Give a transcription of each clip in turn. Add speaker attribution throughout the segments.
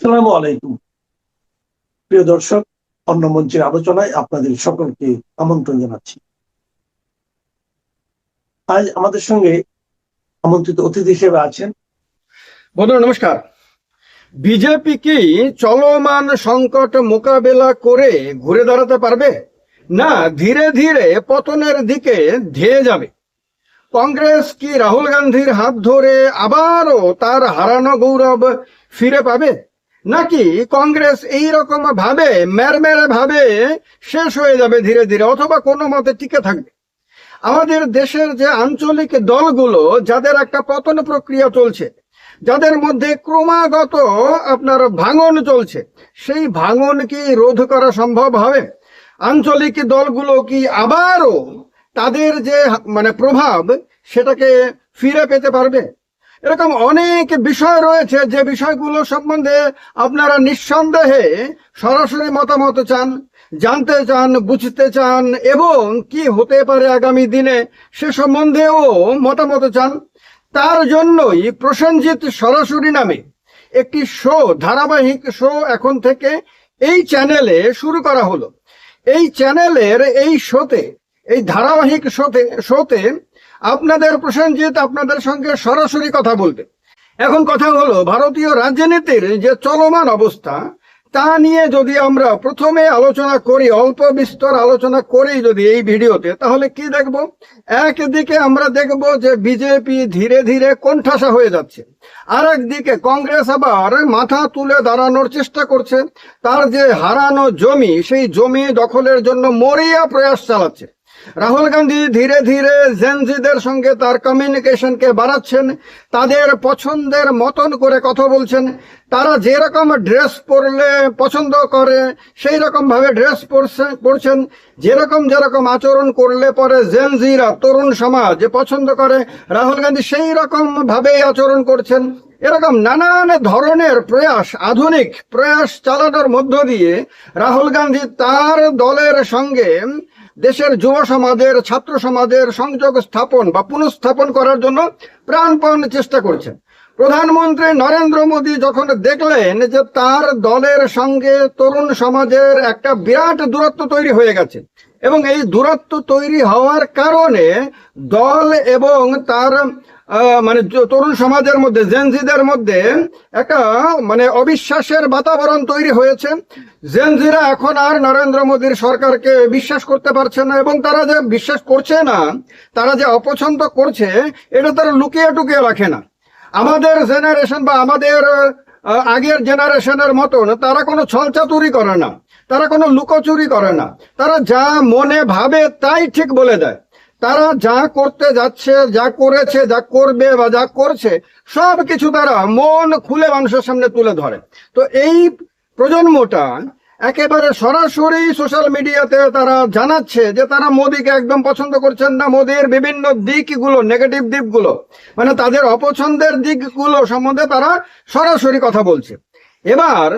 Speaker 1: আসসালামু আলাইকুম। প্রিয় দর্শক, অন্য মঞ্চের আলোচনায় আপনাদের সকলকে আমন্ত্রণ জানাচ্ছি। আজ আমাদের সঙ্গে আমন্ত্রিত অতিথি হিসেবে আছেন।
Speaker 2: বন্ধুরা নমস্কার। বিজেপি কি চলমান সংকট মোকাবেলা করে ঘুরে দাঁড়াতে পারবে, না ধীরে ধীরে পতনের দিকে ধেয়ে যাবে? কংগ্রেস কি রাহুল গান্ধীর হাত ধরে আবারও তার হারানো গৌরব ফিরে পাবে, নাকি কংগ্রেস এই রকম ভাবে মেরমেরে ভাবে শেষ হয়ে যাবে ধীরে ধীরে, অথবা কোনো মতে টিকে থাকবে? আমাদের দেশের যে আঞ্চলিক দলগুলো, যাদের একটা পতন প্রক্রিয়া চলছে, যাদের মধ্যে ক্রমাগত আপনার ভাঙন চলছে, সেই ভাঙন কি রোধ করা সম্ভব হবে? আঞ্চলিক দলগুলো কি আবারও তাদের যে প্রভাব সেটাকে ফিরে পেতে পারবে? এরকম অনেক বিষয় রয়েছে যে বিষয়গুলো সম্বন্ধে আপনারা নিঃসন্দেহে সরাসরি মতামত চান, জানতে চান, বুঝতে চান, এবং কি হতে পারে আগামী দিনে সে সম্বন্ধেও মতামত চান। তার জন্যই প্রসেনজিৎ সরাসরি নামে একটি ধারাবাহিক শো এখন থেকে এই চ্যানেলে শুরু করা হলো। এই চ্যানেলের এই ধারাবাহিক শোতে আপনাদের প্রসেনজিৎ আপনাদের সঙ্গে সরাসরি কথা বলবে। এখন কথা হলো, ভারতীয় রাজনীতির যে চলমান অবস্থা তা নিয়ে যদি আমরা প্রথমে আলোচনা করি, অল্প বিস্তর আলোচনা করি যদি এই ভিডিওতে, তাহলে কি দেখব? একদিকে আমরা দেখব যে বিজেপি ধীরে ধীরে কোণঠাসা হয়ে যাচ্ছে, আর একদিকে কংগ্রেস আবার মাথা তুলে দাঁড়ানোর চেষ্টা করছে। তার যে হারানো জমি, সেই জমি দখলের জন্য মরিয়া প্রয়াস চালাচ্ছে। রাহুল গান্ধী ধীরে ধীরে জেনজিদের সঙ্গে তার কমিউনিকেশনকে বাড়াচ্ছেন, তাদের পছন্দের মতন করে কথা বলছেন। তারা যেরকম ড্রেস পরলে পছন্দ করে সেই রকম ভাবে ড্রেস পরছেন, যেরকম আচরণ করলে পরে জেনজিরা, তরুণ সমাজ পছন্দ করে, রাহুল গান্ধী সেই রকম ভাবেই আচরণ করছেন। এরকম নানান ধরনের প্রয়াস, আধুনিক প্রয়াস চালানোর মধ্য দিয়ে রাহুল গান্ধী তার দলের সঙ্গে দেশের যুব সমাজের, ছাত্র সমাজের সংযোগ স্থাপন বা পুনঃস্থাপন করার জন্য প্রাণপণ চেষ্টা করছেন। প্রধানমন্ত্রী নরেন্দ্র মোদী যখন দেখলেন যে তার দলের সঙ্গে তরুণ সমাজের একটা বিরাট দূরত্ব তৈরি হয়ে গেছে, এবং এই দূরত্ব তৈরি হওয়ার কারণে দল এবং তার তরুণ সমাজের মধ্যে, জেনজিদের মধ্যে একটা অবিশ্বাসের বাতাবরণ তৈরি হয়েছে। জেনজিরা এখন আর নরেন্দ্র মোদীর সরকারকে বিশ্বাস করতে পারছে না, এবং তারা যে বিশ্বাস করছে না, তারা যে অপছন্দ করছে, এটা তারা লুকিয়ে টুকিয়ে রাখে না। আমাদের জেনারেশন বা আমাদের আগের জেনারেশনের মতন তারা কোনো ছলচাতুরি করে না, তারা কোনো লুকোচুরি করে না। তারা যা মনে ভাবে তাই ঠিক বলে দেয়। তারা যা করতে যাচ্ছে, যা করেছে, যা করবে বা যা করছে, সব কিছু তারা মন খুলে মানুষের সামনে তুলে ধরে। তো এই প্রজন্মটা একেবারে সরাসরি সোশ্যাল মিডিয়াতে তারা জানাচ্ছে যে তারা মোদীকে একদম পছন্দ করছেন না। মোদীর বিভিন্ন দিকগুলো, নেগেটিভ দিকগুলো, তাদের অপছন্দের দিকগুলো সম্বন্ধে তারা সরাসরি কথা বলছে। এবার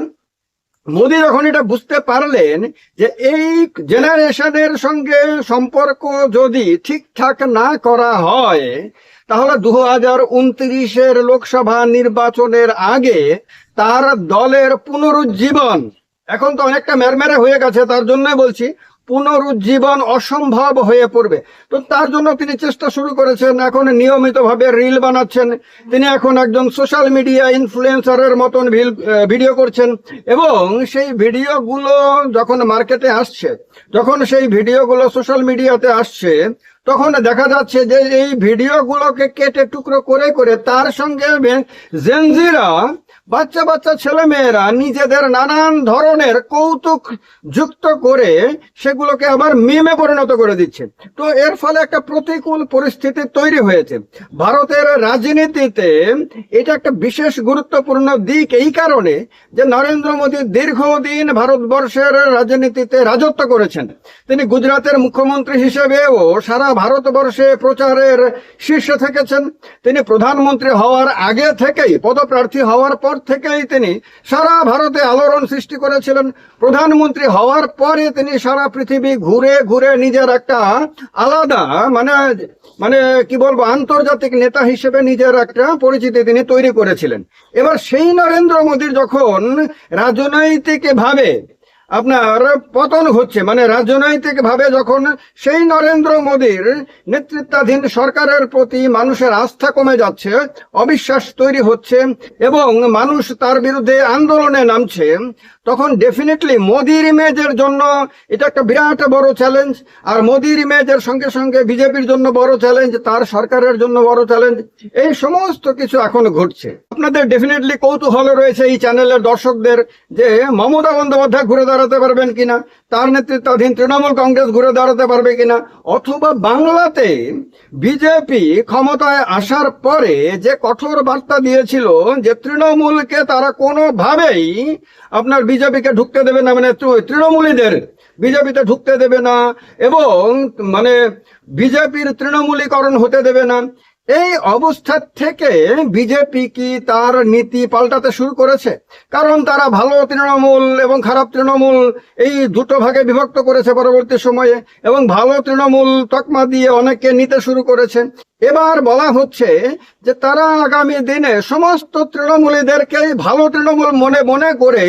Speaker 2: মোদী যখন এটা বুঝতে পারলেন যে এই জেনারেশনের সঙ্গে সম্পর্ক যদি ঠিকঠাক না করা হয়, তাহলে 2029-এর লোকসভা নির্বাচনের আগে তার দলের পুনরুজ্জীবন, এখন তো অনেকটা মেরমেরে হয়ে গেছে, তার জন্য বলছি পুনরুজ্জীবন অসম্ভব হয়ে পড়বে। তো তার জন্য তিনি চেষ্টা শুরু করেছেন, এখন নিয়মিতভাবে রিল বানাচ্ছেন। তিনি এখন একজন সোশ্যাল মিডিয়া ইনফ্লুয়েন্সারের মতন ভিডিও করছেন, এবং সেই ভিডিওগুলো যখন মার্কেটে আসছে, যখন সেই ভিডিওগুলো সোশ্যাল মিডিয়াতে আসছে, তখন দেখা যাচ্ছে যে এই ভিডিওগুলোকে কেটে টুকরো করে করে তার সঙ্গে জেনজিরা, বাচ্চা বাচ্চা ছেলেমেয়েরা নিজেদের নানান ধরনের কৌতুক যুক্ত করে সেগুলোকে আবার মিমে পরিণত করে দিচ্ছে। তো এর ফলে একটা প্রতিকূল পরিস্থিতি তৈরি হয়েছে ভারতের রাজনীতিতে। এটা একটা বিশেষ গুরুত্বপূর্ণ দিক এই কারণে যে নরেন্দ্র মোদী দীর্ঘদিন ভারতবর্ষের রাজনীতিতে রাজত্ব করেছেন। তিনি গুজরাটের মুখ্যমন্ত্রী হিসেবেও সারা ভারতবর্ষে প্রচারের শীর্ষে থেকেছেন। তিনি প্রধানমন্ত্রী হওয়ার আগে থেকেই, পদপ্রার্থী হওয়ার পর পর থেকেই তিনি সারা ভারতে আলোড়ন সৃষ্টি করেছিলেন। প্রধানমন্ত্রী হওয়ার পরে তিনি সারা পৃথিবী ঘুরে ঘুরে নিজের একটা আলাদা মানে মানে কি বলবো আন্তর্জাতিক নেতা হিসেবে নিজের একটা পরিচিতি তিনি তৈরি করেছিলেন। এবার সেই নরেন্দ্র মোদীর যখন রাজনৈতিক ভাবে আপনার পতন হচ্ছে, মানে রাজনৈতিক ভাবে যখন সেই নরেন্দ্র মোদীর নেতৃত্বাধীন সরকারের প্রতি মানুষের আস্থা কমে যাচ্ছে, অবিশ্বাস তৈরি হচ্ছে এবং মানুষ তার বিরুদ্ধে আন্দোলনে নামছে, তখন ডেফিনেটলি মোদীর ইমেজের জন্য এটা একটা বিরাট বড় চ্যালেঞ্জ। আর মোদীর ইমেজের সঙ্গে সঙ্গে বিজেপির জন্য বড় চ্যালেঞ্জ, তার সরকারের জন্য বড় চ্যালেঞ্জ। এই সমস্ত কিছু এখন ঘটছে। আপনাদের ডেফিনেটলি কৌতূহল রয়েছে এই চ্যানেলের দর্শকদের যে মমতা বন্দ্যোপাধ্যায় ঘুরে দাঁড়াতে পারবেন কিনা, তার নেতৃত্বাধীন তৃণমূল কংগ্রেস ঘুরে দাঁড়াতে পারবে কিনা, অথবা বাংলাতে বিজেপি ক্ষমতায় আসার পরে যে কঠোর বার্তা দিয়েছিল যে তৃণমূলকে তারা কোনোভাবেই আপনার বিজেপিকে ঢুকতে দেবে না, মানে তৃণমূলীদের বিজেপিতে ঢুকতে দেবে না এবং মানে বিজেপির তৃণমূলীকরণ হতে দেবে না, এই অবস্থা থেকে বিজেপি কি তার নীতি পাল্টাতে শুরু করেছে? কারণ তারা ভালো তৃণমূল এবং খারাপ তৃণমূল এই দুটো ভাগে বিভক্ত করেছে পরবর্তী সময়ে, এবং ভালো তৃণমূল তকমা দিয়ে অনেকে নিতে শুরু করেছে। এবার বলা হচ্ছে যে তারা আগামী দিনে সমস্ত তৃণমূলীদেরকে ভালো তৃণমূল মনে মনে করে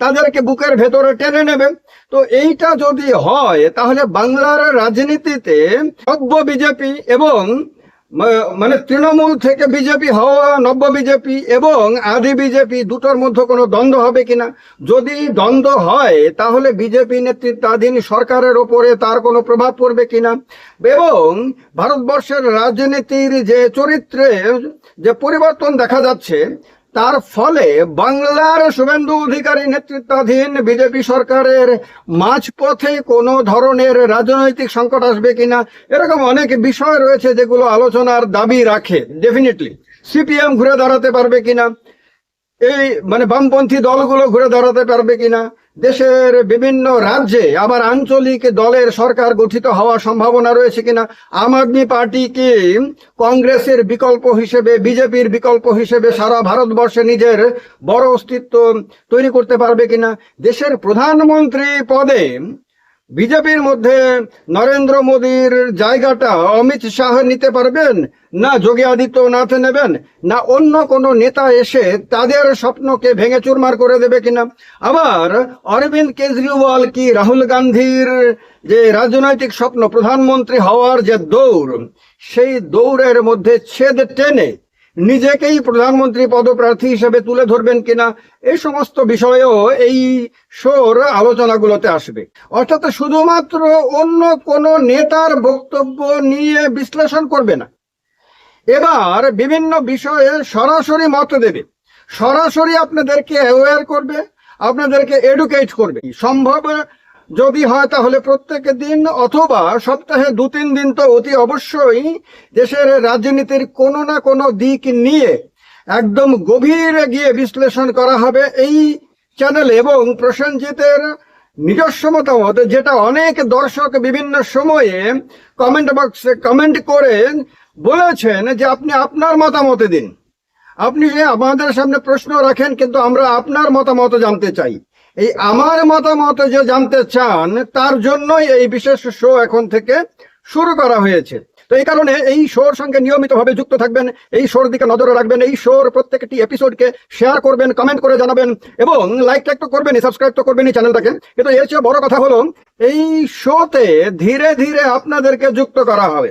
Speaker 2: তাদেরকে বুকের ভেতরে টেনে নেবে। তো এইটা যদি হয় তাহলে বাংলার রাজনীতিতে নব্য বিজেপি এবং মানে তৃণমূল থেকে বিজেপি হওয়া নব্য বিজেপি এবং আদি বিজেপি দুটোর মধ্যে কোনো দ্বন্দ্ব হবে কিনা? যদি দ্বন্দ্ব হয় তাহলে বিজেপি নেতৃত্বাধীন সরকারের ওপরে তার কোনো প্রভাব পড়বে কিনা, এবং ভারতবর্ষের রাজনীতির যে চরিত্রে যে পরিবর্তন দেখা যাচ্ছে তার ফলে বাংলার শুভেন্দু অধিকারী নেতৃত্বাধীন বিজেপি সরকারের মাঝপথে কোনো ধরনের রাজনৈতিক সংকট আসবে কিনা, এরকম অনেক বিষয় রয়েছে যেগুলো আলোচনার দাবি রাখে। ডেফিনেটলি সিপিএম ঘুরে দাঁড়াতে পারবে কিনা, এই মানে বামপন্থী দলগুলো ঘুরে দাঁড়াতে পারবে কিনা, দেশের বিভিন্ন রাজ্যে আবার আঞ্চলিক দলের সরকার গঠিত হওয়ার সম্ভাবনা রয়েছে কিনা, আম আদমি পার্টি কি কংগ্রেসের বিকল্প হিসেবে বিজেপির বিকল্প হিসেবে সারা ভারতবর্ষে নিজের বড় অস্তিত্ব তৈরি করতে পারবে কিনা, দেশের প্রধানমন্ত্রী পদে বিজেপির মধ্যে নরেন্দ্র মোদীর জায়গাটা অমিত শাহ নিতে পারবেন না যোগী আদিত্যনাথ নেবেন, না অন্য কোনো নেতা এসে তাদের স্বপ্নকে ভেঙে চুরমার করে দেবে কিনা, আবার অরবিন্দ কেজরিওয়াল কি রাহুল গান্ধীর যে রাজনৈতিক স্বপ্ন প্রধানমন্ত্রী হওয়ার যে দৌড় সেই দৌড়ের মধ্যে ছেদ টেনে নিজেকেই প্রধানমন্ত্রী পদপ্রার্থী হিসেবে তুলে ধরবেন কিনা, এই সমস্ত বিষয়েও এই শোর আলোচনাগুলোতে আসবে। অর্থাৎ শুধুমাত্র অন্য কোনো নেতার বক্তব্য নিয়ে বিশ্লেষণ করবে না, এবার বিভিন্ন বিষয়ে সরাসরি মত দেবে, সরাসরি আপনাদেরকে অ্যাওয়্যার করবে, আপনাদেরকে এডুকেট করবে। সম্ভব যদি হয় তাহলে প্রত্যেক দিন অথবা সপ্তাহে 2-3 দিন তো অতি অবশ্যই দেশের রাজনীতির কোনো না কোনো দিক নিয়ে একদম গভীরে গিয়ে বিশ্লেষণ করা হবে এই চ্যানেলে। এবং প্রসেনজিতের নিজস্ব মতামত, যেটা অনেক দর্শক বিভিন্ন সময়ে কমেন্ট বক্সে কমেন্ট করে বলেছেন যে আপনি আপনার মতামত দিন, আপনি আমাদের সামনে প্রশ্ন রাখেন কিন্তু আমরা আপনার মতামত জানতে চাই। এই আমার মতামত যে জানতে চান তার জন্যই এই বিশেষ শো এখন থেকে শুরু করা হয়েছে। তো এই কারণে এই শোর সঙ্গে নিয়মিতভাবে যুক্ত থাকবেন, এই শোর দিকে নজরে রাখবেন, এই শোর প্রত্যেকটি এপিসোডকে শেয়ার করবেন, কমেন্ট করে জানাবেন এবং লাইক তো করবেনই, সাবস্ক্রাইব তো করবেনই চ্যানেলটাকে। কিন্তু এর চেয়ে বড় কথা হলো এই শোতে ধীরে ধীরে আপনাদেরকে যুক্ত করা হবে,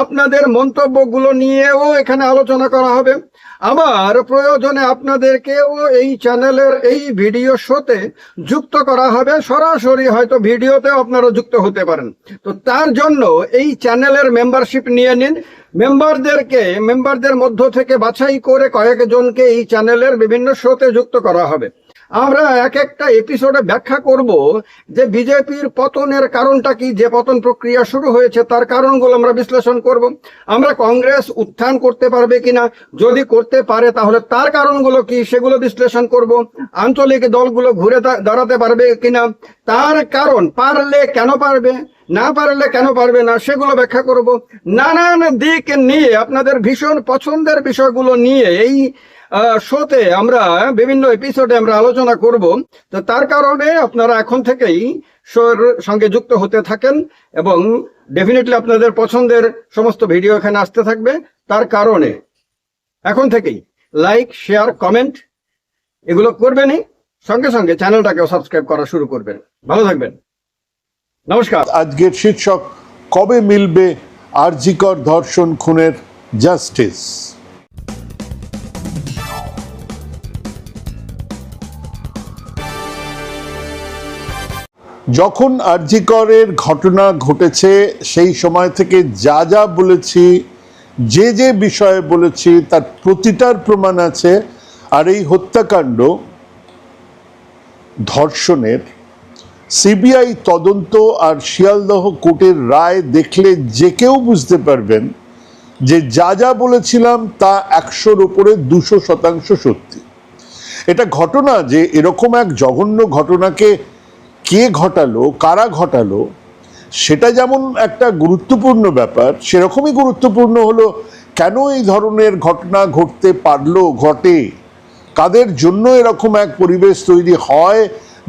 Speaker 2: আপনাদের মন্তব্যগুলো নিয়েও এখানে আলোচনা করা হবে, আবার প্রয়োজনে আপনাদেরকেও এই চ্যানেলের এই ভিডিও শোতে যুক্ত করা হবে, সরাসরি হয়তো ভিডিওতেও আপনারা যুক্ত হতে পারেন। তো তার জন্য এই চ্যানেলের মেম্বারশিপ নিয়ে নিন, মেম্বারদের মধ্য থেকে বাছাই করে কয়েকজনকে এই চ্যানেলের বিভিন্ন শোতে যুক্ত করা হবে। আমরা এক একটা এপিসোডে ব্যাখ্যা করব যে বিজেপির পতনের কারণটা কি, যে পতন প্রক্রিয়া শুরু হয়েছে তার কারণগুলো আমরা বিশ্লেষণ করব। আমরা কংগ্রেস উত্থান করতে পারবে কিনা, যদি করতে পারে তাহলে তার কারণগুলো কি সেগুলো বিশ্লেষণ করব। আঞ্চলিক দলগুলো ঘুরে দাঁড়াতে পারবে কিনা, তার কারণ পারলে কেন পারবে, না পারলে কেন পারবে না, সেগুলো ব্যাখ্যা করব। নানান দিক নিয়ে আপনাদের ভীষণ পছন্দের বিষয়গুলো নিয়ে এই শোতে আমরা বিভিন্ন এপিসোডে আমরা আলোচনা করব। তো তার কারণে আপনারা এখন থেকেই শোর সঙ্গে যুক্ত হতে থাকেন এবং ডেফিনেটলি আপনাদের পছন্দের সমস্ত ভিডিও এখানে আসতে থাকবে। তার কারণে এখন থেকেই লাইক, শেয়ার, কমেন্ট এগুলো করবেনই, সঙ্গে সঙ্গে চ্যানেলটাকেও সাবস্ক্রাইব করা শুরু করবেন। ভালো থাকবেন, নমস্কার।
Speaker 3: আজকের শীর্ষক, কবে মিলবে আর.জি. কর ধর্ষণ খুনের জাস্টিস। যখন আর.জি. করের ঘটনা ঘটেছে সেই সময় থেকে যা যা বলেছি, যে যে বিষয়ে বলেছি তার প্রতিটার প্রমাণ আছে। আর এই হত্যাকাণ্ড, ধর্ষণের সিবিআই তদন্ত আর শিয়ালদহ কোর্টের রায় দেখলে যে কেউ বুঝতে পারবেন যে যা যা বলেছিলাম তা 100-র উপরে 200% সত্যি। এটা ঘটনা যে এরকম এক জঘন্য ঘটনাকে কে ঘটালো, কারা ঘটালো, সেটা যেমন একটা গুরুত্বপূর্ণ ব্যাপার, সেরকমই গুরুত্বপূর্ণ হলো কেন এই ধরনের ঘটনা ঘটতে পারলো, ঘটে, কাদের জন্য এরকম এক পরিবেশ তৈরি হয়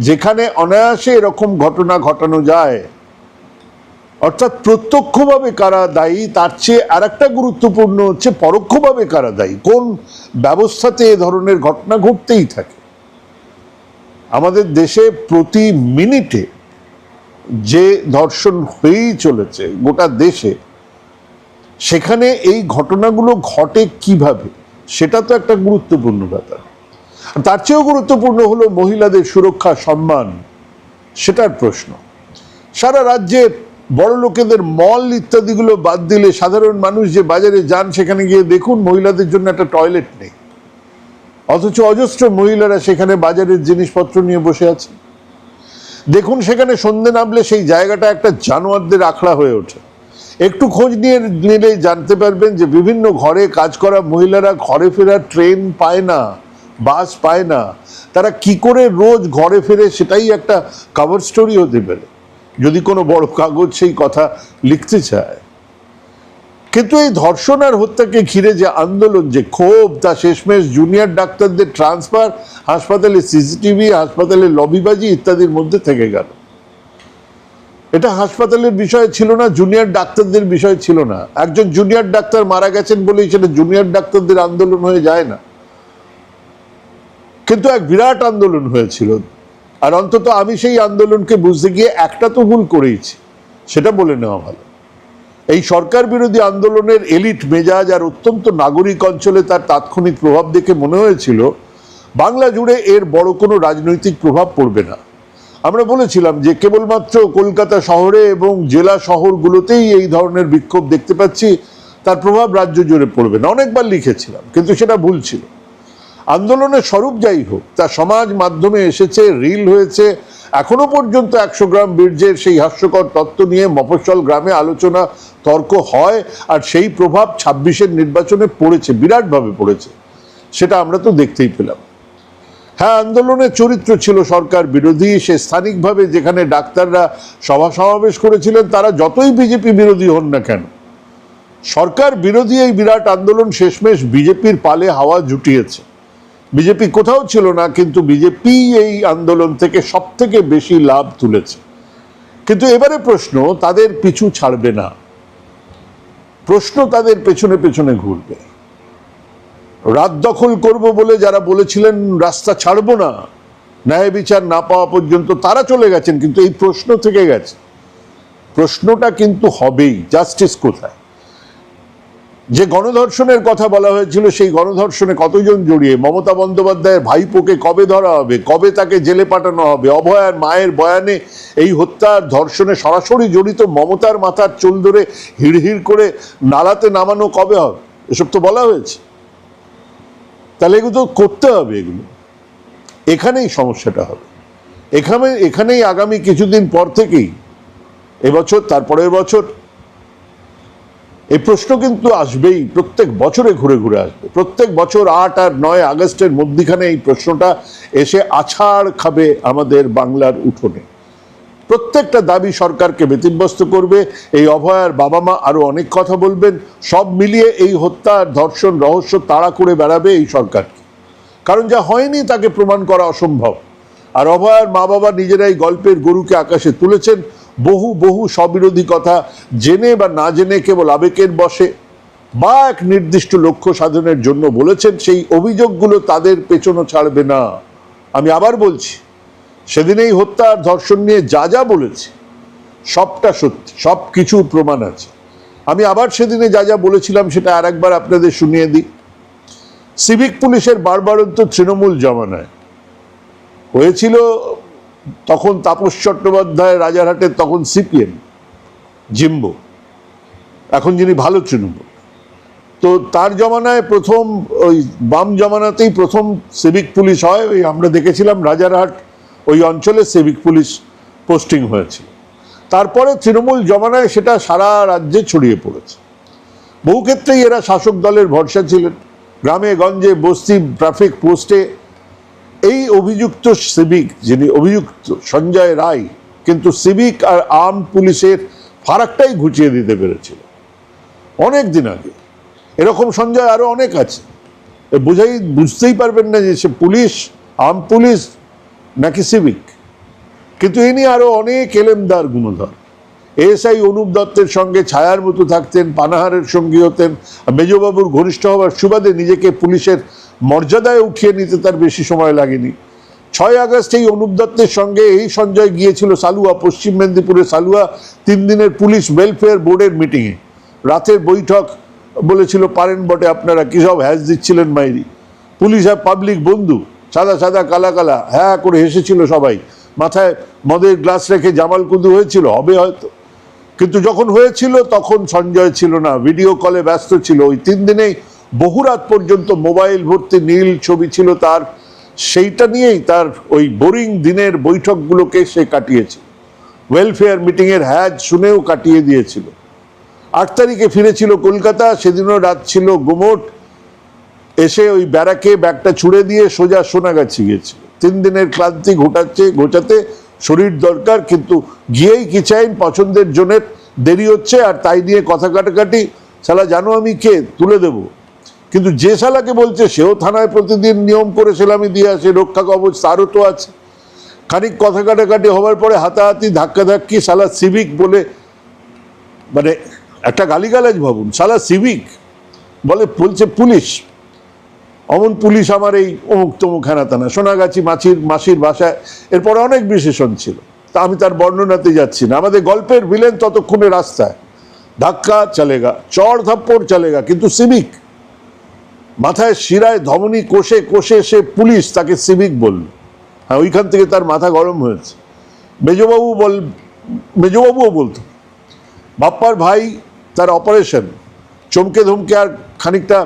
Speaker 3: যেখানে অনায়াসে এরকম ঘটনা ঘটানো যায়। অর্থাৎ প্রত্যক্ষভাবে কারা দায়ী, তার চেয়ে আর একটা গুরুত্বপূর্ণ হচ্ছে পরোক্ষভাবে কারা দায়ী, কোন ব্যবস্থাতে এ ধরনের ঘটনা ঘটতেই থাকে। আমাদের দেশে প্রতি মিনিটে যে ধর্ষণ হয়েই চলেছে গোটা দেশে, সেখানে এই ঘটনাগুলো ঘটে কিভাবে, সেটা তো একটা গুরুত্বপূর্ণ ব্যাপার। তার চেয়েও গুরুত্বপূর্ণ হলো মহিলাদের সুরক্ষা, সম্মান, সেটার প্রশ্ন। সারা রাজ্যের বড় লোকেদের মল ইত্যাদিগুলো বাদ দিলে সাধারণ মানুষ যে বাজারে যান সেখানে গিয়ে দেখুন মহিলাদের জন্য একটা টয়লেট নেই, অথচ অজস্র মহিলারা সেখানে বাজারের জিনিসপত্র নিয়ে বসে আছে। দেখুন সেখানে সন্ধে নামলে সেই জায়গাটা একটা জানোয়ারদের আখড়া হয়ে ওঠে। একটু খোঁজ নিলেই জানতে পারবেন যে বিভিন্ন ঘরে কাজ করা মহিলারা ঘরে ফেরার ট্রেন পায় না, বাস পায় না। তারা কি করে রোজ ঘরে ফেরে সেটাই একটা কভার স্টোরি হতে পারে যদি কোনো বড় কাগজ সেই কথা লিখতে চায়। কিন্তু এই ধর্ষণ আর হত্যাকে ঘিরে যে আন্দোলন, যে ক্ষোভ, তা শেষমেশ জুনিয়র ডাক্তারদের ট্রান্সফার, হাসপাতালে সিসিটিভি, হাসপাতালে লবিবাজি ইত্যাদির মধ্যে থেকে গেল। এটা হাসপাতালের বিষয় ছিল না, জুনিয়র ডাক্তারদের বিষয় ছিল না। একজন জুনিয়র ডাক্তার মারা গেছেন বলেই সেটা জুনিয়র ডাক্তারদের আন্দোলন হয়ে যায় না, কিন্তু এক বিরাট আন্দোলন হয়েছিল। আর অন্তত আমি সেই আন্দোলনকে বুঝতে গিয়ে একটা তো ভুল করেইছি, সেটা বলে নেওয়া ভালো। এই সরকার বিরোধী আন্দোলনের এলিট মেজাজ আর অত্যন্ত নাগরিক অঞ্চলে তার তাৎক্ষণিক প্রভাব দেখে মনে হয়েছিল বাংলা জুড়ে এর বড় কোনো রাজনৈতিক প্রভাব পড়বে না। আমরা বলেছিলাম যে কেবলমাত্র কলকাতা শহরে এবং জেলা শহরগুলোতেই এই ধরনের বিক্ষোভ দেখতে পাচ্ছি, তার প্রভাব রাজ্য জুড়ে পড়বে না। অনেকবার লিখেছিলাম, কিন্তু সেটা ভুল ছিল। আন্দোলনের স্বরূপ যাই হোক, তা সমাজ মাধ্যমে এসেছে, রিল হয়েছে। এখনো পর্যন্ত 100 গ্রাম বীর্যের সেই হাস্যকর তত্ত্ব নিয়ে মফস্বল গ্রামে আলোচনা, তর্ক হয়, আর সেই প্রভাব 26-এর নির্বাচনে পড়েছে, বিরাটভাবে পড়েছে। সেটা আমরা তো দেখতেই পেলাম। হ্যাঁ, আন্দোলনের চরিত্র ছিল সরকার বিরোধী। সে স্থানিকভাবে যেখানে ডাক্তাররা সভা সমাবেশ করেছিলেন, তারা যতই বিজেপি বিরোধী হন না কেন, সরকার বিরোধী এই বিরাট আন্দোলন শেষমেশ বিজেপির পালে হাওয়া জুটিয়েছে। বিজেপি কোথাও ছিল না, কিন্তু বিজেপি এই আন্দোলন থেকে সব থেকে বেশি লাভ তুলেছে। কিন্তু এবারে প্রশ্ন তাদের পিছু ছাড়বে না, প্রশ্ন তাদের পেছনে পেছনে ঘুরবে। রাত দখল করব বলে যারা বলেছিলেন রাস্তা ছাড়বো না, ন্যায় বিচার না পাওয়া পর্যন্ত, তারা চলে গেছেন, কিন্তু এই প্রশ্ন থেকে গেছে। প্রশ্নটা কিন্তু হবেই, জাস্টিস কোথায়? যে গণধর্ষণের কথা বলা হয়েছিল, সেই গণধর্ষণে কতজন জড়িয়ে? মমতা বন্দ্যোপাধ্যায়ের ভাইপোকে কবে ধরা হবে, কবে তাকে জেলে পাঠানো হবে? অভয়ার মায়ের বয়ানে এই হত্যার ধর্ষণে সরাসরি জড়িত মমতার মাথার চুল ধরে হিড়হিড় করে নালাতে নামানো কবে হবে? এসব তো বলা হয়েছে। তাহলে এগুলো তো করতে হবে। এগুলো এখানেই সমস্যাটা হবে। এখানেই আগামী কিছুদিন পর থেকেই, এবছর, তারপরের বছর, এই প্রশ্ন কিন্তু আসবেই। প্রত্যেক বছরে ঘুরে ঘুরে আসবে। প্রত্যেক বছর 8 আর 9 আগস্টের মধ্যখানে এই প্রশ্নটা এসে আছাড় খাবে আমাদের বাংলার উঠোনে। প্রত্যেকটা দাবি সরকারকে ব্যতিব্যস্ত করবে। এই অভয়ার বাবা মা আরো অনেক কথা বলবেন। সব মিলিয়ে এই হত্যা আর ধর্ষণ রহস্য তাড়া করে বেড়াবে এই সরকার। কারণ যা হয়নি তাকে প্রমাণ করা অসম্ভব। আর অভয়ার মা বাবা নিজেরাই গল্পের গরুকে আকাশে তুলেছেন, বহু বহু স্ববিরোধী কথা জেনে বা না জেনে কেবল আবেগের বশে বা এক নির্দিষ্ট লক্ষ্য সাধনের জন্য বলেছেন। সেই অভিযোগগুলো তাদের পেছনও ছাড়বে না। আমি আবার বলছি, সেদিনেই হত্যা আর ধর্ষণ নিয়ে যা যা বলেছি সবটা সত্যি, সব কিছুর প্রমাণ আছে। আমি আবার সেদিনে যা যা বলেছিলাম সেটা আর একবার আপনাদের শুনিয়ে দিই। সিভিক পুলিশের বারবারন্ত তৃণমূল জমানায় হয়েছিল, তখন তাপস চট্টোপাধ্যায় রাজারহাটের তখন সিপিএম জিম্বো, এখন যিনি ভালো তৃণমূল, তো তার জমানায় প্রথম ওই বাম জমানাতেই প্রথম সিভিক পুলিশ হয়। ওই আমরা দেখেছিলাম রাজারহাট ওই অঞ্চলে সিভিক পুলিশ পোস্টিং হয়েছিল। তারপরে তৃণমূল জমানায় সেটা সারা রাজ্যে ছড়িয়ে পড়েছে। বহু ক্ষেত্রেই এরা শাসক দলের ভরসা ছিলেন। গ্রামে গঞ্জে বস্তি ট্রাফিক পোস্টে এই অভিযুক্ত সিভিক, যিনি অভিযুক্ত সঞ্জয় রায়, কিন্তু সিভিক আর আর্ম পুলিশের ফারাকটাই ঘুচিয়ে দিতে পেরেছিল অনেক দিন আগে। এরকম সঞ্জয় আরো অনেক আছে, বুঝতেই পারবেন না যে সে পুলিশ, আর্ম পুলিশ নাকি সিভিক। কিন্তু ইনি আরো অনেক এলেমদার গুণধর। এএসআই অনুপ দত্তের সঙ্গে ছায়ার মতো থাকতেন, পানাহারের সঙ্গী হতেন। মেজবাবুর ঘনিষ্ঠ হওয়ার সুবাদে নিজেকে পুলিশের মর্যাদায় উঠিয়ে নিতে তার বেশি সময় লাগেনি। 6 আগস্ট এই অনুপ দত্তের সঙ্গে এই সঞ্জয় গিয়েছিল সালুয়া, পশ্চিম মেদিনীপুরের সালুয়া 3 দিনের পুলিশ ওয়েলফেয়ার বোর্ডের মিটিংয়ে। রাতের বৈঠক বলেছিল, পারেন বটে আপনারা, কি সব হ্যাস দিচ্ছিলেন মাইরি। পুলিশ আর পাবলিক বন্ধু, সাদা সাদা কালা কালা, হ্যাঁ করে হেসেছিল সবাই। মাথায় মদের গ্লাস রেখে জামাল কুদু হয়েছিল, হবে হয়তো, কিন্তু যখন হয়েছিল তখন সঞ্জয় ছিল না, ভিডিও কলে ব্যস্ত ছিল। ওই 3 দিনেই বহু রাত পর্যন্ত মোবাইল ভর্তি নীল ছবি ছিল তার। সেইটা নিয়েই তার ওই বোরিং দিনের বৈঠকগুলোকে সে কাটিয়েছে। ওয়েলফেয়ার মিটিংয়ের হ্যাজ শুনেও কাটিয়ে দিয়েছিল। 8 তারিখে ফিরেছিল কলকাতা, সেদিনও রাত ছিল গুমোট। এসে ওই ব্যারাকে ব্যাগটা ছুড়ে দিয়ে সোজা সোনাগাছি গিয়েছিল। 3 দিনের ক্লান্তি ঘোচাতে শরীর দরকার, কিন্তু গিয়েই কি চাইন পছন্দের জনের দেরি হচ্ছে আর তাই নিয়ে কথা কাটাকাটি। শালা জানো আমি কে, তুলে দেব। কিন্তু যে শালাকে বলছে সেও থানায় প্রতিদিন নিয়ম করে সেলামি দিয়ে আসে, রক্ষা কবচ তারও তো আছে। খানিক কথা কাটাকাটি হওয়ার পরে হাতাহাতি ধাক্কাধাক্কি, শালা সিভিক বলে, মানে একটা গালিগালাজ ভাবুন, শালা সিভিক বলছে পুলিশ, অমন পুলিশ আমার এই অমুক তমুক হেনাতানা, সোনাগাছি মাসির বাসায়। এরপরে অনেক বিশেষণ ছিল, তা আমি তার বর্ণনাতে যাচ্ছি না। আমাদের গল্পের ভিলেন ততক্ষণে রাস্তায়, ধাক্কা চলেগা, চড় থাপ্পড় চলেগা, কিন্তু সিভিক। মাথায় শিরায় ধমনী কোষে কোষে সে পুলিশ, তাকে সিভিক বলল। হ্যাঁ, ওইখান থেকে তার মাথা গরম হয়েছে। মেজবাবুও বলতো। বাপ্পার ভাই, তার অপারেশন, চমকে ধমকে আর খানিকটা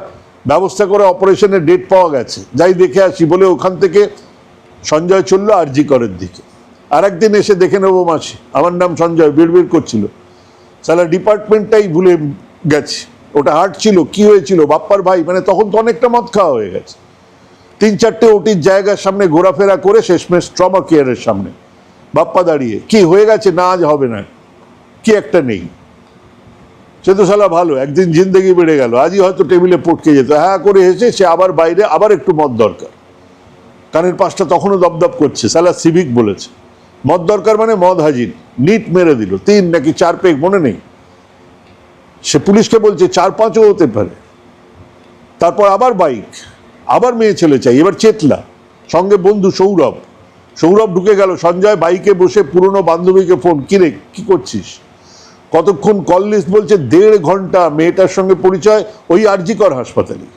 Speaker 3: ব্যবস্থা করে অপারেশনের ডেট পাওয়া গেছে, যাই দেখে আসি বলে ওখান থেকে সঞ্জয় চললো আরজি করের দিকে। আর একদিন এসে দেখে নেবো মাসি, আমার নাম সঞ্জয়, বিড়বিড় করছিল। সালা ডিপার্টমেন্টটাই ভুলে গেছে, ওটা হার্ট ছিল, কি হয়েছিল। বাপ্পার ভাই মানে তখন তো অনেকটা মদ খাওয়া হয়ে গেছে। 3-4টে ওটির জায়গার সামনে ঘোরাফেরা করে শেষমেশ ট্রমা কেয়ারের সামনে বাপ্পা দাঁড়িয়ে, কি হয়ে গেছে, না আজ হবে না, কি একটা নেই। সে তো শালা ভালো, একদিন জিন্দেগি বেড়ে গেল, আজই হয়তো টেবিলে পটকে যেত। হ্যাঁ করে হেসে সে আবার বাইরে, আবার একটু মদ দরকার। কানের পাশটা তখনও দপদপ করছে, শালা সিভিক বলেছে, মদ দরকার মানে মদ হাজির। নিট মেরে দিল, 3 নাকি 4 পেগ মনে নেই। সে পুলিশকে বলছে 4-5ও হতে পারে। তারপর আবার বাইক, আবার মেয়ে ছেলে চাই, এবার চেতলা, সঙ্গে বন্ধু সৌরভ ঢুকে গেল। সঞ্জয় বাইকে বসে পুরনো বান্ধবীকে ফোন, কিরে কি করছিস, কতক্ষণ কল লিস্ট, বলছে 1.5 ঘন্টা। মেয়েটার সঙ্গে পরিচয় ওই আরজিকর হাসপাতালে,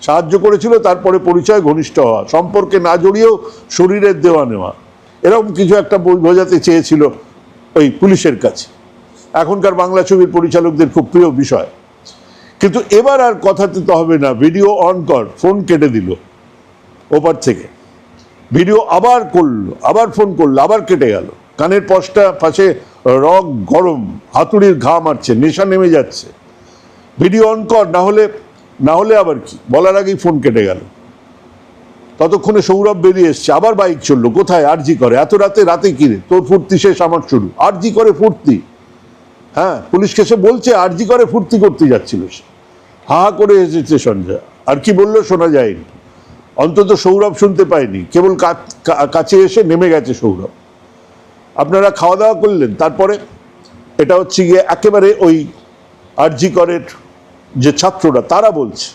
Speaker 3: সাহায্য করেছিল, তারপরে পরিচয়, ঘনিষ্ঠ হওয়া, সম্পর্কে না জড়িয়েও শরীরের দেওয়া নেওয়া, এরকম কিছু একটা বোঝাতে চেয়েছিল ওই পুলিশের কাছে। এখনকার বাংলা ছবির পরিচালকদের খুব প্রিয় বিষয়। কিন্তু এবার আর কথা দিতে হবে না, ভিডিও অন কর, ফোন কেটে দিল ওপার থেকে। ভিডিও আবার করলো, আবার ফোন করলো, আবার কেটে গেল। কানের পাশে রগ গরম, হাতুড়ির ঘা মারছে, নেশা নেমে যাচ্ছে। ভিডিও অন কর, না হলে আবার কি, বলার আগেই ফোন কেটে গেল। ততক্ষণে সৌরভ বেরিয়ে এসছে, আবার বাইক চললো। কোথায়, আরজি করে। এত রাতে কিরে, তোর ফুর্তি শেষ, আমার শুরু। আরজি করে ফুর্তি, হ্যাঁ, পুলিশকে সে বলছে আরজি করে ফুর্তি করতে যাচ্ছিল সে। হা করে এসেছে সঞ্জয়, আর কি বললো শোনা যায়নি। অন্তত সৌরভ শুনতে পায়নি, কেবল কাছে এসে নেমে গেছে সৌরভ। আপনারা খাওয়া দাওয়া করলেন, তারপরে এটা হচ্ছে গিয়ে একেবারে ওই আরজি করের যে ছাত্ররা তারা বলছে,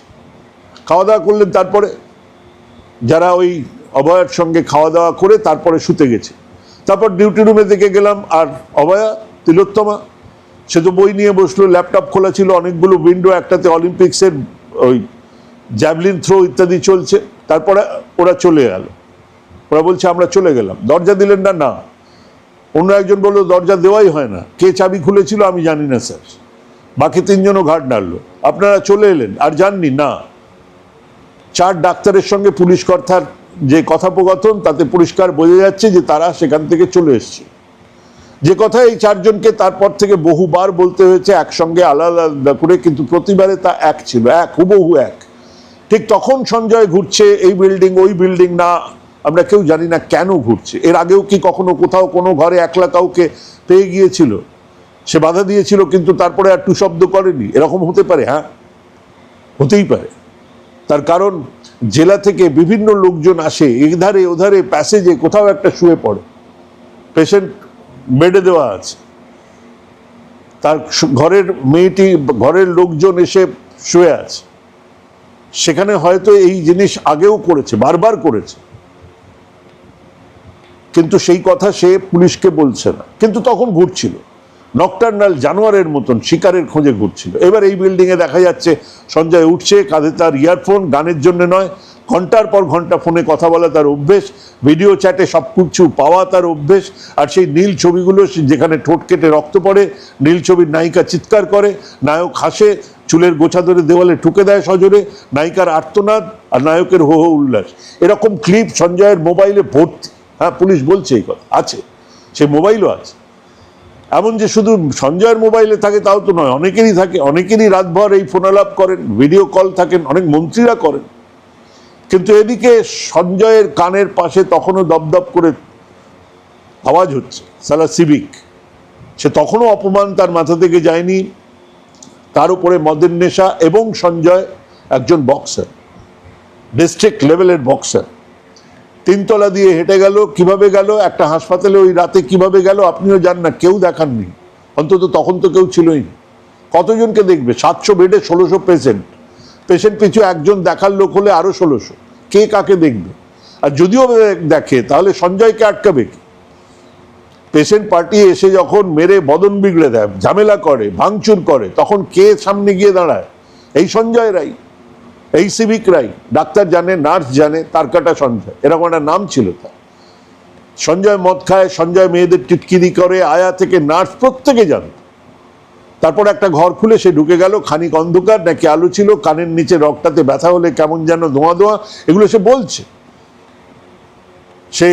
Speaker 3: খাওয়া দাওয়া করলেন, তারপরে যারা ওই অভয়ার সঙ্গে খাওয়া দাওয়া করে তারপরে শুতে গেছে। তারপর ডিউটি রুমে দেখে গেলাম, আর অভয়া, তিলোত্তমা, সে তো বই নিয়ে বসলো, ল্যাপটপ খোলা ছিল, অনেকগুলো উইন্ডো, একটাতে অলিম্পিক্সের ওই জ্যাভলিন থ্রো ইত্যাদি চলছে। তারপরে ওরা চলে গেল, ওরা বলছে আমরা চলে গেলাম। দরজা দিলেন না, না। অন্য একজন বললো দরজা দেওয়াই হয় না, কে চাবি খুলেছিল আমি জানি না স্যার। বাকি তিনজনও ঘাট নাড়লো, আপনারা চলে এলেন আর যাননি না। 4 ডাক্তারের সঙ্গে পুলিশ কর্তার যে কথোপকথন, তাতে পরিষ্কার বোঝা যাচ্ছে যে তারা সেখান থেকে চলে এসছে। যে কথা এই 4 জনকে তারপর থেকে বহুবার বলতে হয়েছে একসঙ্গে আলাদা আলাদা করে, কিন্তু প্রতিবারে তা এক ছিল, এক, হুবহু এক। ঠিক তখন সঞ্জয় ঘুরছে এই বিল্ডিং ওই বিল্ডিং, না আমরা কেউ জানি না কেন ঘুরছে। এর আগেও কি কখনো কোথাও কোনো ঘরে একলা কাউকে পেয়ে গিয়েছিল, সে বাধা দিয়েছিল কিন্তু তারপরে আর টু শব্দ করেনি? এরকম হতে পারে? হ্যাঁ, হতেই পারে। তার কারণ জেলা থেকে বিভিন্ন লোকজন আসে, এধারে ওধারে প্যাসেজে কোথাও একটা শুয়ে পড়ে, পেশেন্ট বেডে দেওয়া আছে, তার ঘরের মেয়েটি, ঘরের লোকজন এসে শুয়ে আছে, সেখানে হয়তো এই জিনিস আগেও করেছে, বারবার করেছে, কিন্তু সেই কথা সে পুলিশকে বলছে না। কিন্তু তখন ঘুরছিল নকটার্নাল জানোয়ারের মতন, শিকারের খোঁজে ঘুরছিল। এবার এই বিল্ডিং এ দেখা যাচ্ছে সঞ্জয় উঠছে, কাঁধে তার ইয়ারফোন, গানের জন্য নয়, ঘন্টার পর ঘন্টা ফোনে কথা বলা তার অভ্যেস, ভিডিও চ্যাটে সব কিছু পাওয়া তার অভ্যেস। আর সেই নীল ছবিগুলো, যেখানে ঠোঁট কেটে রক্ত পড়ে, নীল ছবির নায়িকা চিৎকার করে, নায়ক হাসে, চুলের গোছা ধরে দেওয়ালে ঠুকে দেয় সজোরে, নায়িকার আর্তনাদ আর নায়কের হো হো উল্লাস, এরকম ক্লিপ সঞ্জয়ের মোবাইলে ভর্তি। হ্যাঁ, পুলিশ বলছে এই কথা আছে, সে মোবাইলও আছে। এমন যে শুধু সঞ্জয়ের মোবাইলে থাকে তাও তো নয়, অনেকেরই থাকে, অনেকেরই রাতভর এই ফোনালাপ করেন, ভিডিও কল থাকেন, অনেক মন্ত্রীরা করেন। কিন্তু এদিকে সঞ্জয়ের কানের পাশে তখনও দপদপ করে আওয়াজ হচ্ছে, সালা সিভিক। সে তখনও অপমান তার মাথা থেকে যায়নি, তার উপরে মদের নেশা, এবং সঞ্জয় একজন বক্সার, ডিস্ট্রিক্ট লেভেলের বক্সার। 3 তলা দিয়ে হেঁটে গেল, কিভাবে গেল, একটা হাসপাতালে ওই রাতে কিভাবে গেল আপনিও জান না, কেউ দেখাননি, অন্তত তখন তো কেউ ছিলই না। কতজনকে দেখবে? 700 বেডে 1600 পেশেন্ট, পেশেন্ট পিছু একজন দেখার লোক হলে আরো 1600, কে কাকে দেখবে? আর যদিও দেখে তাহলে সঞ্জয়কে আটকাবে কি? পেশেন্ট পার্টি এসে যখন মেরে বদন বিগড়ে দেয়, ঝামেলা করে, ভাঙচুর করে, তখন কে সামনে গিয়ে দাঁড়ায়? এই সঞ্জয় রাই, এই সিভিক রাই। ডাক্তার জানে, নার্স জানে, তার কাটা সঞ্জয়, এরকম একটা নাম ছিল তার। সঞ্জয় মদ খায়, সঞ্জয় মেয়েদের টিটকিরি করে, আয়া থেকে নার্স প্রত্যেকে জানে। তারপর একটা ঘর খুলে সে ঢুকে গেল, খানিক অন্ধকার, নাকি আলো ছিল, কানের নিচে রগটাতে ব্যথা হলে কেমন যেন ধোঁয়া ধোঁয়া, এগুলো সে বলছে। সে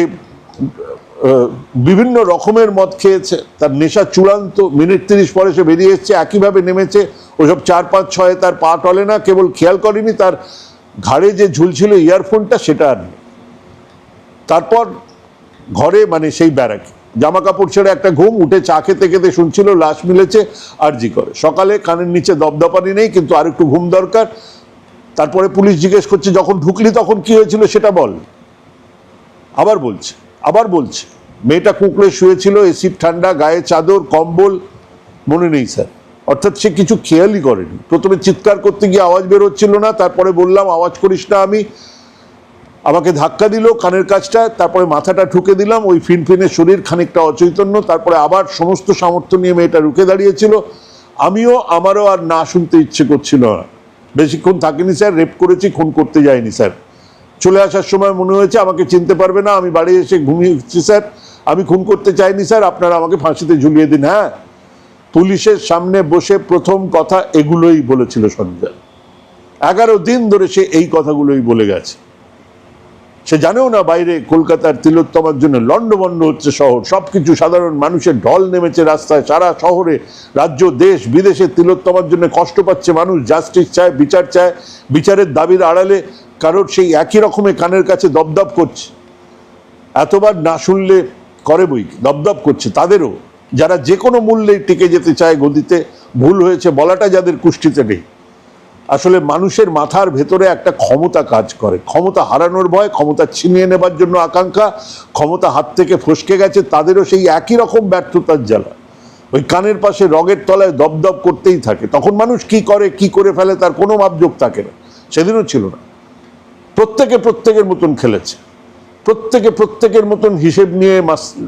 Speaker 3: বিভিন্ন রকমের মদ খেয়েছে, তার নেশা চূড়ান্ত। মিনিট 30 পরে সে বেরিয়ে এসছে, একইভাবে নেমেছে, ওসব 4, 5, 6 তার পা টলে না। কেবল খেয়াল করেনি তার ঘাড়ে যে ঝুলছিল ইয়ারফোনটা, সেটা আর নেই। তারপর ঘরে, মানে সেই ব্যারাকে জামা কাপড় ছেড়ে একটা ঘুম, উঠে চা খেতে খেতে শুনছিল লাশ মিলেছে আরজি করে। সকালে কানের নিচে দপদপানি নেই, কিন্তু আর একটু ঘুম দরকার। তারপরে পুলিশ জিজ্ঞেস করছে যখন ঢুকলি তখন কি হয়েছিল সেটা বল। আবার বলছে মেয়েটা কুঁকড়ে শুয়েছিল, এসি ঠান্ডা, গায়ে চাদর কম্বল, মনে নেই স্যার। অর্থাৎ সে কিছু খেয়ালই করেনি। প্রথমে চিৎকার করতে গিয়ে আওয়াজ বের হচ্ছিল না, তারপরে বললাম আওয়াজ করিস না, আমাকে ধাক্কা দিল কানের কাছটা, তারপরে মাথাটা ঠুকে দিলাম, ওই ফিনফিনে শরীর, খানিকটা অচৈতন্য। তারপরে আবার সমস্ত সামর্থ্য নিয়ে মেয়েটা রুখে দাঁড়িয়েছিল। আমারও আর না শুনতে ইচ্ছে করছিল না। বেশিক্ষণ থাকিনি স্যার, রেপ করেছি, খুন করতে যাইনি স্যার। চলে আসার সময় মনে হয়েছে আমাকে চিনতে পারবে না, আমি বাড়ি এসে ঘুমিয়েছি স্যার, আমি খুন করতে চাইনি স্যার, আপনারা আমাকে ফাঁসিতে ঝুলিয়ে দিন। হ্যাঁ, পুলিশের সামনে বসে প্রথম কথা এগুলোই বলেছিল সঞ্জয়। 11 দিন ধরে সে এই কথাগুলোই বলে গেছে। সে জানেও না বাইরে কলকাতার তিলোত্তমার জন্য লন্ডভন্ড হচ্ছে শহর, সবকিছু, সাধারণ মানুষের ঢল নেমেছে রাস্তায়, সারা শহরে, রাজ্য, দেশ বিদেশে তিলোত্তমার জন্য কষ্ট পাচ্ছে মানুষ, জাস্টিস চায়, বিচার চায়। বিচারের দাবির আড়ালে কারোর সেই একই রকমের কানের কাছে দপদপ করছে। এতবার না শুনলে করে বই, দপদপ করছে তাদেরও, যারা যে কোনো মূল্যে টিকে যেতে চায় গদিতে। ভুল হয়েছে বলাটা যাদের কুষ্ঠিতে নেই, আসলে মানুষের মাথার ভেতরে একটা ক্ষমতা কাজ করে, ক্ষমতা হারানোর ভয়, ক্ষমতা ছিনিয়ে নেবার জন্য আকাঙ্ক্ষা, ক্ষমতা হাত থেকে ফসকে গেছে তাদেরও সেই একই রকম ব্যর্থতার জ্বালা, ওই কানের পাশে রগের তলায় দপদপ করতেই থাকে। তখন মানুষ কি করে কি করে ফেলে তার কোনো মাপজোক থাকে না, সেদিনও ছিল না। প্রত্যেকে প্রত্যেকের মতন খেলেছে, প্রত্যেকে প্রত্যেকের মতন হিসেব নিয়ে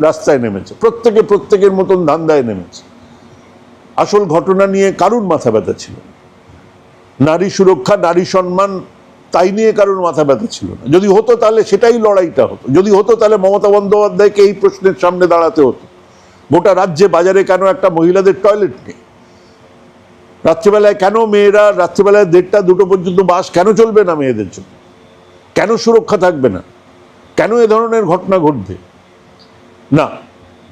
Speaker 3: রাস্তায় নেমেছে, প্রত্যেকে প্রত্যেকের মতন ধান্দায় নেমেছে। আসল ঘটনা নিয়ে কারুর মাথা ব্যথা ছিল না। নারী সুরক্ষা, নারী সম্মান, তাই নিয়ে কারোর মাথা ব্যথা ছিল না। যদি হতো তাহলে সেটাই লড়াইটা হতো। যদি হতো তাহলে মমতা বন্দ্যোপাধ্যায়কে এই প্রশ্নের সামনে দাঁড়াতে হতো, গোটা রাজ্যে বাজারে কেন একটা মহিলাদের টয়লেট নেই? রাত্রিবেলায় কেন মেয়েরা রাত্রিবেলায় 1:30 2টো পর্যন্ত বাস কেন চলবে না মেয়েদের জন্য? কেন সুরক্ষা থাকবে না? কেন এ ধরনের ঘটনা ঘটবে না?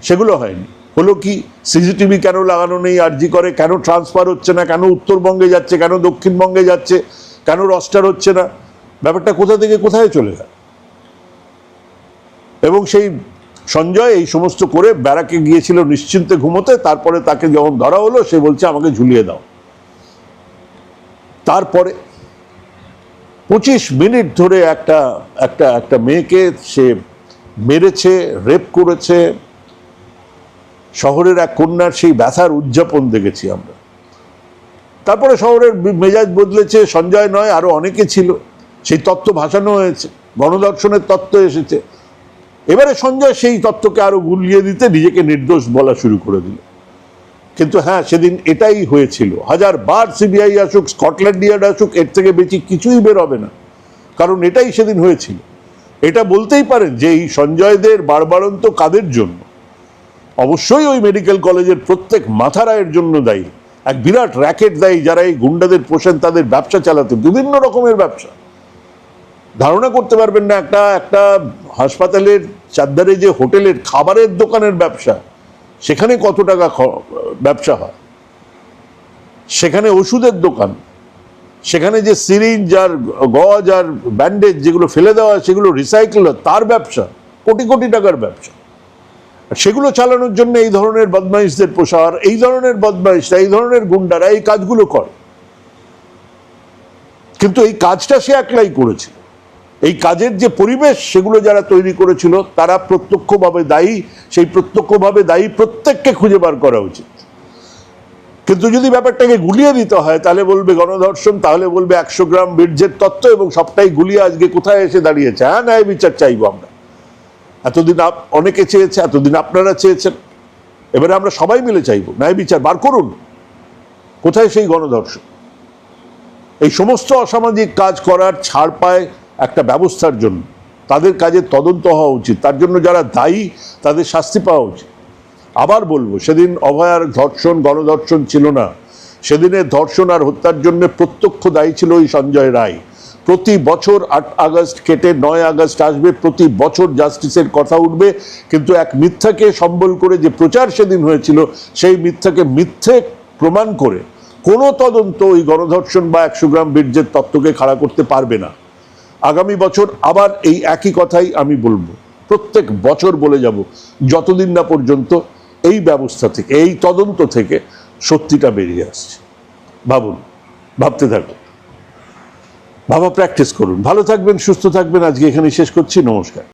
Speaker 3: সেগুলো হয়নি। হলো কি, সিসিটিভি কেন লাগানো নেই আরজি করে, কেন ট্রান্সফার হচ্ছে না, কেন উত্তরবঙ্গে যাচ্ছে, কেন দক্ষিণবঙ্গে যাচ্ছে, কেন রস্টার হচ্ছে না, ব্যাপারটা কোথা থেকে কোথায় চলে যায়। এবং সেই সঞ্জয় এই সমস্ত করে ব্যারাকে গিয়েছিল নিশ্চিন্তে ঘুমোতে, তারপরে তাকে যখন ধরা হলো সে বলছে আমাকে ঝুলিয়ে দাও। তারপরে 25 মিনিট ধরে একটা একটা একটা মেয়েকে সে মেরেছে, রেপ করেছে। শহরের এক কন্যার সেই ব্যথার উদযাপন দেখেছি আমরা। তারপরে শহরের মেজাজ বদলেছে, সঞ্জয় নয় আরো অনেকে ছিল, সেই তত্ত্ব ভাসানো হয়েছে, গণদর্শনের তত্ত্ব এসেছে। এবারে সঞ্জয় সেই তত্ত্বকে আরো গুলিয়ে দিতে নিজেকে নির্দোষ বলা শুরু করে দিল। কিন্তু হ্যাঁ, সেদিন এটাই হয়েছিল। 1000বার সিবিআই আসুক, স্কটল্যান্ড ইয়ার্ড আসুক, এর থেকে বেশি কিছুই বের হবে না, কারণ এটাই সেদিন হয়েছিল। এটা বলতেই পারেন যে এই সঞ্জয়দের বাড়বাড়ন্ত কাদের জন্য? অবশ্যই ওই মেডিকেল কলেজের প্রত্যেক মাথারায়ের জন্য দায়ী। এক বিরাট র্যাকেট দায়ী, যারা এই গুন্ডাদের পোষেন, তাদের ব্যবসা চালাতে, বিভিন্ন রকমের ব্যবসা। ধারণা করতে পারবেন না, একটা একটা হাসপাতালের চারধারে যে হোটেলের খাবারের দোকানের ব্যবসা, সেখানে কত টাকা ব্যবসা হয়। সেখানে ওষুধের দোকান, সেখানে যে সিরিঞ্জ আর গজ আর ব্যান্ডেজ যেগুলো ফেলে দেওয়া হয় সেগুলো রিসাইকেল হয়, তার ব্যবসা, কোটি কোটি টাকার ব্যবসা। সেগুলো চালানোর জন্য এই ধরনের বদমাইশদের প্রসার, এই ধরনের বদমাইশরা, এই ধরনের গুন্ডারা এই কাজগুলো করে। কিন্তু এই কাজটা সে একলাই করেছিল। এই কাজের যে পরিবেশ সেগুলো যারা তৈরি করেছিল তারা প্রত্যক্ষভাবে দায়ী। সেই প্রত্যক্ষভাবে দায়ী প্রত্যেককে খুঁজে বার করা উচিত। কিন্তু যদি ব্যাপারটাকে গুলিয়ে দিতে হয় তাহলে বলবে গণধর্ষণ, তাহলে বলবে 100 গ্রাম বীর্যের তত্ত্ব, এবং সবটাই গুলিয়ে আজকে কোথায় এসে দাঁড়িয়েছে? হ্যাঁ, ন্যায় বিচার চাইবো আমরা। এতদিন অনেকে চেয়েছে, এতদিন আপনারা চেয়েছেন, এবারে আমরা সবাই মিলে চাইবো ন্যায় বিচার। বার করুন কোথায় সেই গণধর্ষণ। এই সমস্ত অসামাজিক কাজ করার ছাড় পায় একটা ব্যবস্থার জন্য। তাদের কাজের তদন্ত হওয়া উচিত, তার জন্য যারা দায়ী তাদের শাস্তি পাওয়া উচিত। আবার বলবো, সেদিন অভয়ার ধর্ষণ গণধর্ষণ ছিল না। সেদিনের ধর্ষণ আর হত্যার জন্য প্রত্যক্ষ দায়ী ছিল ওই সঞ্জয় রায়। প্রতি বছর 8 আগস্ট কেটে 9 আগস্ট আসবে, প্রতি বছর জাস্টিসের কথা উঠবে, কিন্তু এক মিথ্যাকে সম্বল করে যে প্রচার সেদিন হয়েছিল, সেই মিথ্যাকে মিথ্যে প্রমাণ করে কোনো তদন্ত ওই গণধর্ষণ বা 100 গ্রাম বীর্যের তত্ত্বকে খাড়া করতে পারবে না। আগামী বছর আবার এই একই কথাই আমি বলবো, প্রত্যেক বছর বলে যাব, যতদিন না পর্যন্ত এই ব্যবস্থা থেকে, এই তদন্ত থেকে সত্যিটা বেরিয়ে আসছে। ভাবুন, ভাবতে থাকুন, ভাবা প্র্যাকটিস করুন। ভালো থাকবেন, সুস্থ থাকবেন। আজকে এখানে শেষ করছি। নমস্কার।